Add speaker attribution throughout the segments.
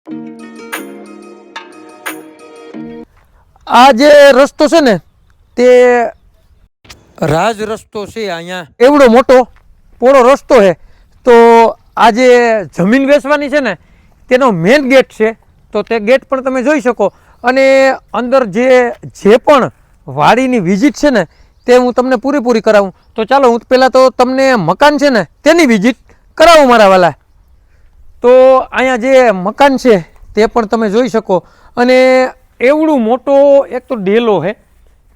Speaker 1: આ જે રસ્તો છે ને તે રાજ રસ્તો છે, અહીંયા એવડો મોટો પોળો રસ્તો છે. તો આ જે જમીન વેચવાની છે ને તેનો મેઇન ગેટ છે, તો તે ગેટ પણ તમે જોઈ શકો. અને અંદર જે પણ વાડીની વિઝિટ છે ને તે હું તમને પૂરેપૂરી કરાવું. તો ચાલો હું પહેલાં તો તમને મકાન છે ને તેની વિઝિટ કરાવું મારા વાલા. તો અહીંયા જે મકાન છે તે પણ તમે જોઈ શકો. અને એવડું મોટો એક તો ડેલો છે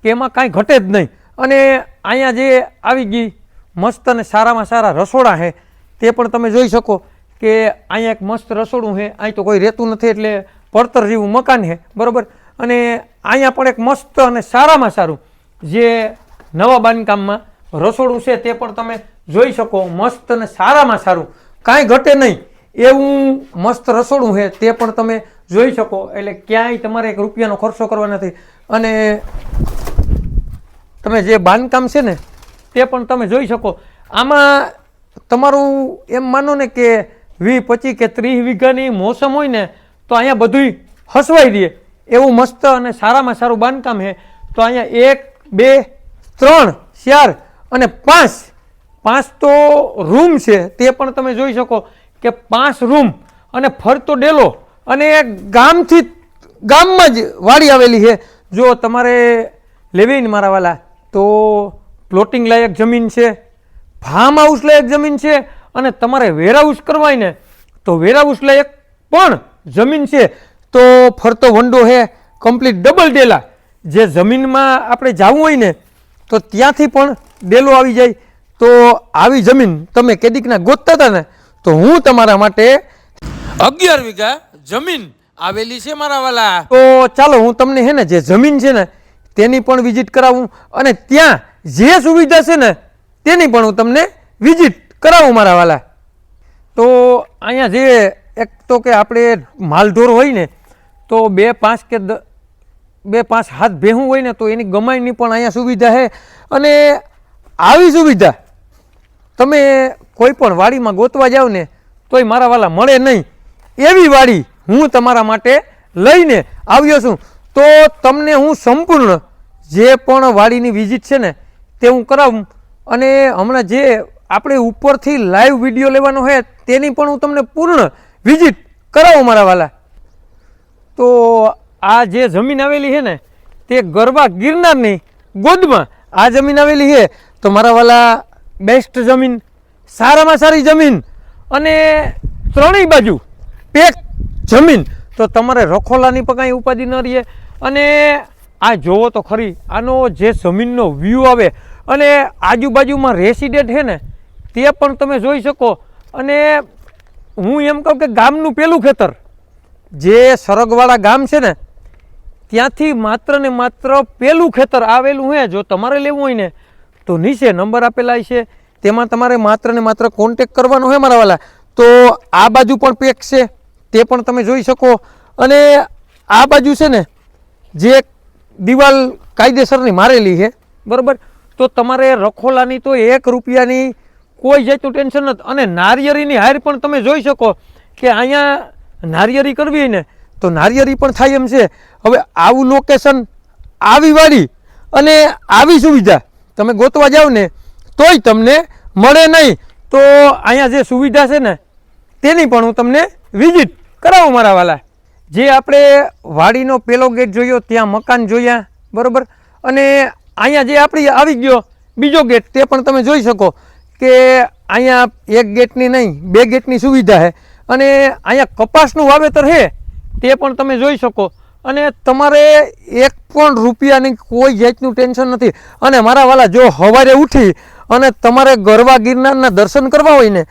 Speaker 1: કે એમાં કાંઈ ઘટે જ નહીં. અને અહીંયા જે આવી ગઈ મસ્ત અને સારામાં સારા રસોડા છે તે પણ તમે જોઈ શકો કે અહીંયા એક મસ્ત રસોડું છે. અહીં તો કોઈ રહેતું નથી એટલે પડતર જેવું મકાન છે, બરાબર. અને અહીંયા પણ એક મસ્ત અને સારામાં સારું જે નવા બાંધકામમાં રસોડું છે તે પણ તમે જોઈ શકો. મસ્ત અને સારામાં સારું કાંઈ ઘટે નહીં એવું મસ્ત રસોડું છે તે પણ તમે જોઈ શકો. એટલે ક્યાંય તમારે એક રૂપિયાનો ખર્ચો કરવા નથી. અને તમે જે બાંધકામ છે ને તે પણ તમે જોઈ શકો. આમાં તમારું એમ માનો ને કે 20, 25 કે 30 વીઘાની મોસમ હોય ને તો અહીંયા બધુંય હસવાઈ દે એવું મસ્ત અને સારામાં સારું બાંધકામ છે. તો અહીંયા 1, 2, 3, 4 અને 5 તો રૂમ છે તે પણ તમે જોઈ શકો કે 5 રૂમ અને ફરતો ડેલો. અને ગામમાં જ વાડી આવેલી છે. જો તમારે લેવી ને મારા વાલા તો પ્લોટિંગ લાયક જમીન છે, ફાર્મ હાઉસ લાયક જમીન છે. અને તમારે વેરહાઉસ કરવાય ને તો વેરહાઉસ લાયક પણ જમીન છે. તો ફરતો વંડો છે, કમ્પ્લીટ ડબલ ડેલા. જે જમીનમાં આપણે જવું હોય ને તો ત્યાંથી પણ ડેલો આવી જાય. તો આવી જમીન તમે કેદીકના ગોતતા હતા ને તો હું તમારા માટે 11 વીઘા જમીન આવેલી છે મારા વાલા. તો ચાલો હું તમને હે ને જે જમીન છે ને તેની પણ વિઝિટ કરાવું અને ત્યાં જે સુવિધા છે ને તેની પણ હું તમને વિઝિટ કરાવું મારા વાલા. તો અહીંયા જે એક તો કે આપણે માલઢોર હોય ને તો 2, 5 કે 2, 5 હાથ ભેહું હોય ને તો એની ગમાઈની પણ અહીંયા સુવિધા છે. અને આવી સુવિધા તમે કોઈ પણ વાડીમાં ગોતવા જાવ ને તોય મારા વાલા મળે નહીં. એવી વાડી હું તમારા માટે લઈને આવ્યો છું. તો તમને હું સંપૂર્ણ જે પણ વાડીની વિઝિટ છે ને તે હું કરાવું. અને હમણાં જે આપણે ઉપરથી લાઈવ વિડીયો લેવાનો છે તેની પણ હું તમને પૂર્ણ વિઝિટ કરાવું મારા વાલા. તો આ જે જમીન આવેલી છે ને તે ગરબા ગિરનારની ગોદમાં આ જમીન આવેલી છે. તો મારા વાલા બેસ્ટ જમીન, સારામાં સારી જમીન અને ત્રણેય બાજુ પેક જમીન. તો તમારે રખોલાની પણ કાંઈ ઉપાધિ ન રહે. અને આ જોવો તો ખરી આનો જે જમીનનો વ્યૂ આવે અને આજુબાજુમાં રેસિડેન્ટ છે ને તે પણ તમે જોઈ શકો. અને હું એમ કહું કે ગામનું પેલું ખેતર જે સરગવાળા ગામ છે ને ત્યાંથી માત્ર ને માત્ર પેલું ખેતર આવેલું છે. જો તમારે લેવું હોય ને તો નીચે નંબર આપેલા છે, તેમાં તમારે માત્ર ને માત્ર કોન્ટેક કરવાનો છે મારા વાલા. તો આ બાજુ પણ પેક છે તે પણ તમે જોઈ શકો. અને આ બાજુ છે ને જે દિવાલ કાયદેસરની મારેલી છે, બરાબર. તો તમારે રખોલાની તો 1 રૂપિયાની કોઈ જાતનું ટેન્શન નથી. અને નારિયેળીની હાર પણ તમે જોઈ શકો કે અહીંયા નારિયેળી કરવી હોય ને તો નારિયેળી પણ થાય એમ છે. હવે આવું લોકેશન, આવી વાડી અને આવી સુવિધા તમે ગોતવા જાવ ને તોય તમને મળે નહીં. તો અહીંયા જે સુવિધા છે ને તેની પણ હું તમને વિઝિટ કરાવું મારા વાલા. જે આપણે વાડીનો પહેલો ગેટ જોયો ત્યાં મકાન જોયા, બરાબર. અને અહીંયા જે આપણી આવી ગયો બીજો ગેટ તે પણ તમે જોઈ શકો કે અહીંયા 1 ગેટની નહીં 2 ગેટની સુવિધા છે. અને અહીંયા કપાસનું વાવેતર છે તે પણ તમે જોઈ શકો. અને તમારે 1 પણ રૂપિયાની કોઈ જાતનું ટેન્શન નથી. અને મારા વાલા જો સવારે ઉઠી અને તમારે ગરવા ગિરનારના દર્શન કરવા હોય ને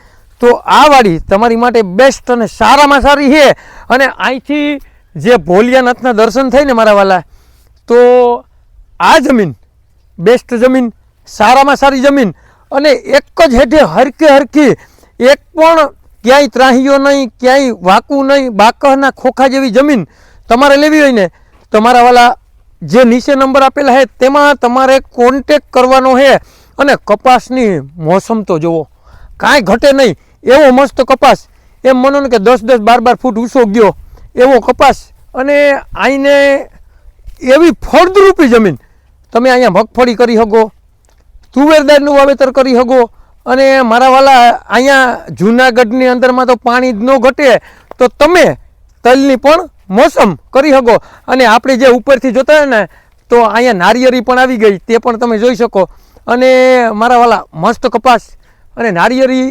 Speaker 1: તો આ વાડી તમારી માટે બેસ્ટ અને સારામાં સારી છે. અને અહીંથી જે ભોલિયાનાથના દર્શન થાય ને મારા વાલા તો આ જમીન બેસ્ટ જમીન, સારામાં સારી જમીન. અને એક જ હેઠે હરખી એક પણ ક્યાંય ત્રાહીઓ નહીં, ક્યાંય વાંકું નહીં, બાકહના ખોખા જેવી જમીન તમારે લેવી હોય ને તો મારા વાલા જે નીચે નંબર આપેલા છે તેમાં તમારે કોન્ટેક કરવાનો છે. અને કપાસની મોસમ તો જુઓ, કાંઈ ઘટે નહીં એવો મસ્ત કપાસ. એમ માનો ને કે 10-10, 12-12 ફૂટ ઊંચો ગયો એવો કપાસ અને આઈને એવી ફળદ્રુપી જમીન. તમે અહીંયા મગફળી કરી શકો, તુવેરદારનું વાવેતર કરી શકો અને મારા વાલા અહીંયા જૂનાગઢની અંદરમાં તો પાણી જ ન ઘટે તો તમે તલની પણ મોસમ કરી શકો. અને આપણે જે ઉપરથી જોતા હોય ને તો અહીંયા નારિયેળી પણ આવી ગઈ, તે પણ તમે જોઈ શકો. અને મારા વાલા મસ્ત કપાસ અને નારિયેળી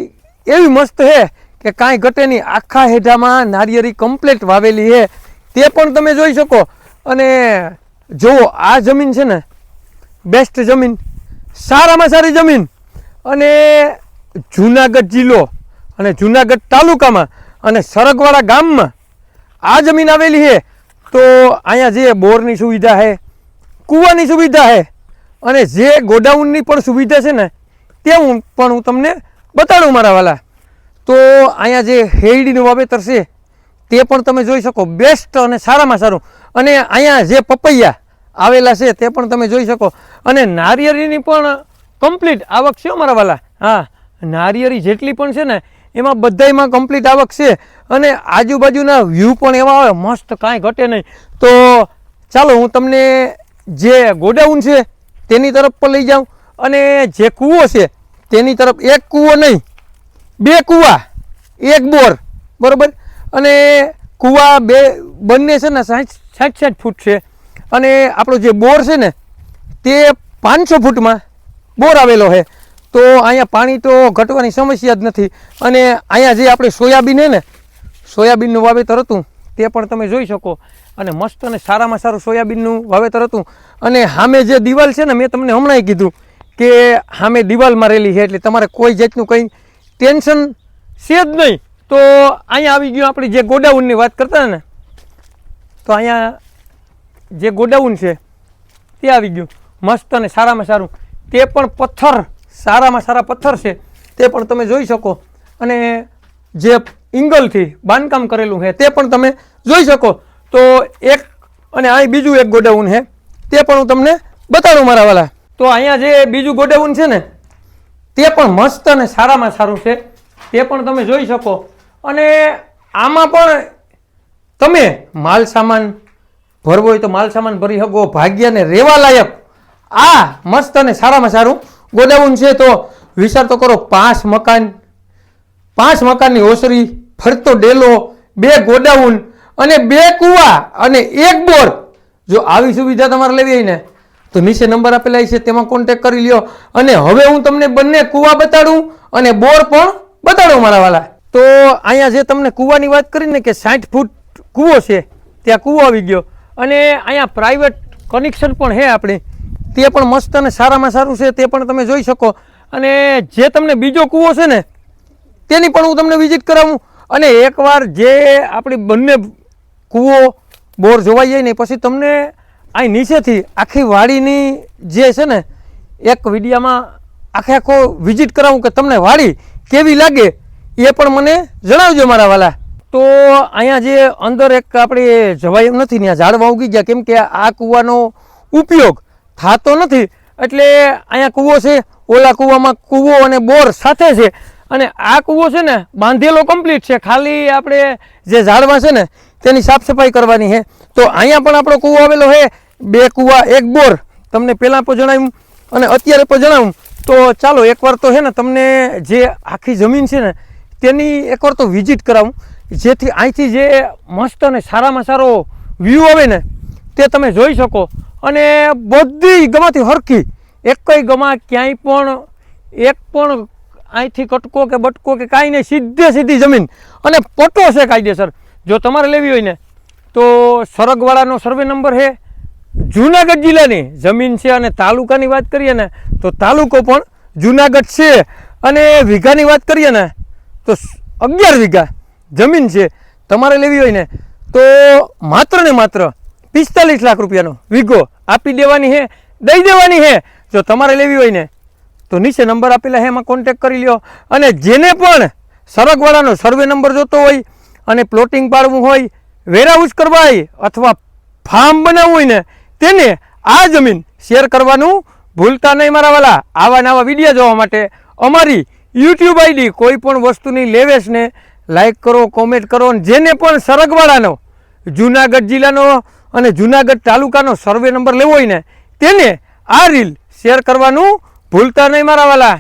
Speaker 1: એવી મસ્ત છે કે કાંઈ ઘટે નહીં. આખા હેઠામાં નારિયેળી કમ્પ્લીટ વાવેલી છે, તે પણ તમે જોઈ શકો. અને જુઓ આ જમીન છે ને બેસ્ટ જમીન, સારામાં સારી જમીન. અને જૂનાગઢ જિલ્લો અને જૂનાગઢ તાલુકામાં અને સરગવાડા ગામમાં આ જમીન આવેલી છે. તો અહીંયા જે બોરની સુવિધા છે, કૂવાની સુવિધા છે અને જે ગોડાઉનની પણ સુવિધા છે ને તે હું તમને બતાડું મારા વાલા. તો અહીંયા જે શેરડીનું વાવેતર છે તે પણ તમે જોઈ શકો, બેસ્ટ અને સારામાં સારું. અને અહીંયા જે પપૈયા આવેલા છે તે પણ તમે જોઈ શકો. અને નારિયેળીની પણ કમ્પ્લીટ આવક છે મારા વાલા. હા, નારિયેળી જેટલી પણ છે ને એમાં બધાયમાં કમ્પ્લીટ આવક છે. અને આજુબાજુના વ્યૂ પણ એવા આવે મસ્ત, કાંઈ ઘટે નહીં. તો ચાલો હું તમને જે ગોડાઉન છે તેની તરફ પણ લઈ જાઉં અને જે કૂવો છે તેની તરફ. એક કૂવો નહીં, 2 કૂવા, 1 બોર, બરાબર. અને કૂવા બંને છે ને 60 ફૂટ છે. અને આપણો જે બોર છે ને તે 500 ફૂટમાં બોર આવેલો છે. તો અહીંયા પાણી તો ઘટવાની સમસ્યા જ નથી. અને અહીંયા જે આપણે સોયાબીન છે ને, સોયાબીનનું વાવેતર હતું તે પણ તમે જોઈ શકો. અને મસ્ત અને સારામાં સારું સોયાબીનનું વાવેતર હતું. અને સામે જે દિવાલ છે ને મેં તમને હમણાં કીધું કે સામે દિવાલમાં રહેલી છે એટલે તમારે કોઈ જાતનું કંઈ ટેન્શન છે જ નહીં. તો અહીંયા આવી ગયું આપણે જે ગોડાઉનની વાત કરતા ને, તો અહીંયા જે ગોડાઉન છે તે આવી ગયું મસ્ત અને સારામાં સારું. તે પણ પથ્થર, સારામાં સારા પથ્થર છે તે પણ તમે જોઈ શકો. અને જે ઇંગલથી બાંધકામ કરેલું છે તે પણ તમે જોઈ શકો. તો એક અને અહીં બીજું એક ગોડાઉન છે તે પણ હું તમને બતાડું મારા વાલા. તો અહીંયા જે બીજું ગોડાઉન છે ને તે પણ મસ્ત અને સારામાં સારું છે, તે પણ તમે જોઈ શકો. અને આમાં પણ તમે માલ સામાન ભરવો હોય તો માલ સામાન ભરી શકો, ભાગ્યને રહેવા લાયક આ મસ્ત અને સારામાં સારું ગોડાઉન છે. તો વિચાર તો કરો, 5 મકાન, 5 મકાનની ઓસરી, ફરતો ડેલો, 2 ગોડાઉન અને 2 કૂવા અને 1 બોર. જો આવી સુવિધા તમારે લેવી હોય ને તો નીચે નંબર આપેલા છે તેમાં કોન્ટેક્ટ કરી લ્યો. અને હવે હું તમને બંને કૂવા બતાડું અને બોર પણ બતાડું મારા વાલા. તો અહીંયા જે તમને કૂવાની વાત કરીને કે 60 ફૂટ કૂવો છે, ત્યાં કૂવો આવી ગયો. અને અહીંયા પ્રાઇવેટ કનેક્શન પણ છે આપણે, તે પણ મસ્ત અને સારામાં સારું છે, તે પણ તમે જોઈ શકો. અને જે તમને બીજો કૂવો છે ને તેની પણ હું તમને વિઝિટ કરાવું. અને એકવાર જે આપણી બંને કૂવો બોર જોવાઈ જાય ને પછી તમને અહીં નીચેથી આખી વાડીની જે છે ને એક વિડીયામાં આખો વિઝિટ કરાવું કે તમને વાડી કેવી લાગે એ પણ મને જણાવજો મારા વાલા. તો અહીંયા જે અંદર એક આપણે જવાય એમ નથી, ત્યાં ઝાડવા ઉગી ગયા, કેમ કે આ કૂવાનો ઉપયોગ થતો નથી એટલે અહીંયા કૂવો છે. ઓલા કૂવામાં કૂવો અને બોર સાથે છે. અને આ કૂવો છે ને બાંધેલો કમ્પ્લીટ છે, ખાલી આપણે જે ઝાડવા છે ને તેની સાફ સફાઈ કરવાની છે. તો અહીંયા પણ આપણો કૂવો આવેલો છે, 2 કૂવા 1 બોર, તમને પહેલાં પણ જણાવ્યું અને અત્યારે પણ જણાવું. તો ચાલો એકવાર તો છે ને તમને જે આખી જમીન છે ને તેની એકવાર તો વિઝિટ કરાવું, જેથી અહીંથી જે મસ્ત અને સારામાં સારો વ્યૂ આવે ને તે તમે જોઈ શકો. અને બધી ગમાથી હરખી, એકય ગમા ક્યાંય પણ એક પણ અહીંથી કટકો કે બટકો કે કાંઈ નહીં, સીધે સીધી જમીન અને પટો છે કાયદેસર. જો તમારે લેવી હોય ને તો સરગવાડાનો સર્વે નંબર છે, જૂનાગઢ જિલ્લાની જમીન છે. અને તાલુકાની વાત કરીએ ને તો તાલુકો પણ જૂનાગઢ છે. અને વીઘાની વાત કરીએ ને તો 11 વીઘા જમીન છે. તમારે લેવી હોય ને તો માત્ર ને માત્ર 45 લાખ રૂપિયાનો વીઘો આપી દેવાની છે, દઈ દેવાની છે. જો તમારે લેવી હોય ને તો નીચે નંબર આપેલા છે એમાં કોન્ટેક્ટ કરી લ્યો. અને જેને પણ સરગવાડાનો સર્વે નંબર જોતો હોય અને પ્લોટિંગ પાડવું હોય, વેરહાઉસ કરવા હોય અથવા ફાર્મ બનાવવું હોય ને તેને આ જમીન શેર કરવાનું ભૂલતા નહીં મારા વાલા. આવા નવા વિડીયો જોવા માટે અમારી YouTube ID કોઈ પણ વસ્તુની લેવેશને લાઈક કરો, કોમેન્ટ કરો. જેને પણ સરગવાડાનો જુનાગઢ જિલ્લાનો અને જુનાગઢ તાલુકાનો સર્વે નંબર લેવો હોય ને તેને આ રીલ શેર કરવાનું ભૂલતા નહીં મારા વાલા.